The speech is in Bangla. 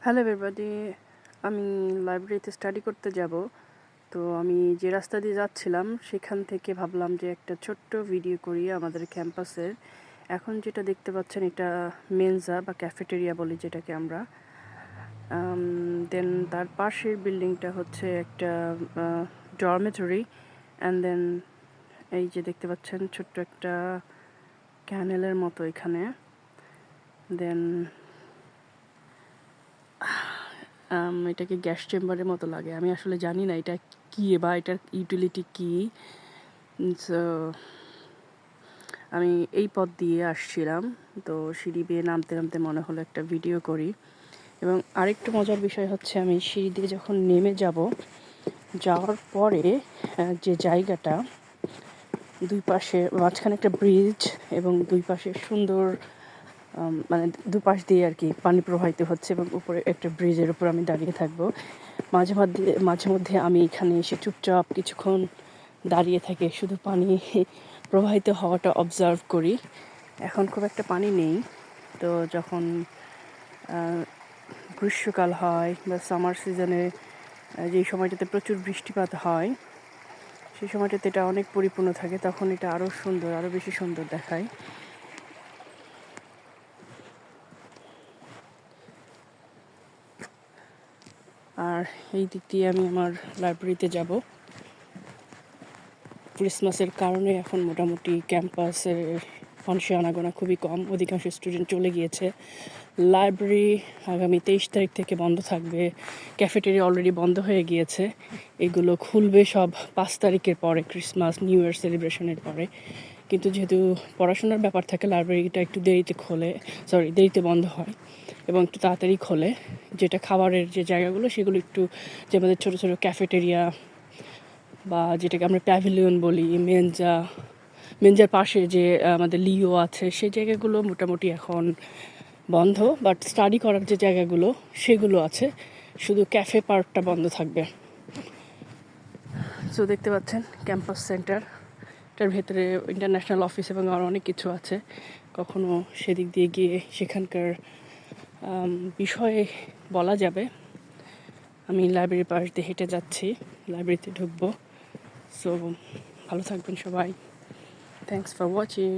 হ্যালো এভরিবডি, আমি লাইব্রেরিতে স্টাডি করতে যাব। তো আমি যে রাস্তা দিয়ে যাচ্ছিলাম সেখান থেকে ভাবলাম যে একটা ছোট্ট ভিডিও করি আমাদের ক্যাম্পাসের। এখন যেটা দেখতে পাচ্ছেন এটা মেনজা বা ক্যাফেটেরিয়া বলি যেটাকে আমরা। দেন তার পাশের বিল্ডিংটা হচ্ছে একটা ডরমেটরি। অ্যান্ড দেন এই যে দেখতে পাচ্ছেন ছোট্ট একটা ক্যানেলের মতো এখানে। দেন এটাকে গ্যাস চেম্বারের মতো লাগে। আমি আসলে জানি না এটা কী বা এটার ইউটিলিটি কী। সো আমি এই পথ দিয়ে আসছিলাম, তো সিঁড়ি বেয়ে নামতে নামতে মনে হলো একটা ভিডিও করি। এবং আরেকটু মজার বিষয় হচ্ছে আমি সিঁড়ি দিয়ে যখন নেমে যাওয়ার পরে যে জায়গাটা দুই পাশে মাঝখানে একটা ব্রিজ এবং দুই পাশে সুন্দর মানে দুপাশ দিয়ে আর কি পানি প্রবাহিত হচ্ছে এবং উপরে একটা ব্রিজের উপর আমি দাঁড়িয়ে থাকবো। মাঝে মধ্যে আমি এখানে এসে চুপচাপ কিছুক্ষণ দাঁড়িয়ে থেকে শুধু পানি প্রবাহিত হওয়াটা অবজার্ভ করি। এখন খুব একটা পানি নেই, তো যখন গ্রীষ্মকাল হয় বা সামার সিজনে যেই সময়টাতে প্রচুর বৃষ্টিপাত হয় সেই সময়টাতে এটা অনেক পরিপূর্ণ থাকে, তখন এটা আরও সুন্দর, আরও বেশি সুন্দর দেখায়। আর এই দিক দিয়ে আমি আমার লাইব্রেরিতে যাব। ক্রিসমাসের কারণে এখন মোটামুটি ক্যাম্পাসের মানুষের আনাগোনা খুবই কম, অধিকাংশ স্টুডেন্ট চলে গিয়েছে। লাইব্রেরি আগামী 23 তারিখ থেকে বন্ধ থাকবে। ক্যাফেটেরিয়া অলরেডি বন্ধ হয়ে গিয়েছে, এগুলো খুলবে সব 5 তারিখের পরে, ক্রিসমাস নিউ ইয়ার সেলিব্রেশনের পরে। কিন্তু যেহেতু পড়াশোনার ব্যাপার থাকে লাইব্রেরিটা একটু দেরিতে বন্ধ হয় এবং একটু তাড়াতাড়ি খোলে। যেটা খাবারের যে জায়গাগুলো সেগুলো একটু, যে আমাদের ছোটো ছোটো ক্যাফেটেরিয়া বা যেটাকে আমরা প্যাভিলিয়ন বলি, মেনজার পাশে যে আমাদের লিও আছে, সেই জায়গাগুলো মোটামুটি এখন বন্ধ। বাট স্টাডি করার যে জায়গাগুলো সেগুলো আছে, শুধু ক্যাফে পার্কটা বন্ধ থাকবে। সো দেখতে পাচ্ছেন ক্যাম্পাস সেন্টারটার ভেতরে ইন্টারন্যাশনাল অফিস এবং আরও অনেক কিছু আছে। কখনো সেদিক দিয়ে গিয়ে সেখানকার বিষয়ে বলা যাবে। আমি লাইব্রেরির পাশ দিয়ে হেঁটে যাচ্ছি, লাইব্রেরিতে ঢুকবো। সো ভালো থাকবেন সবাই। Thanks for watching.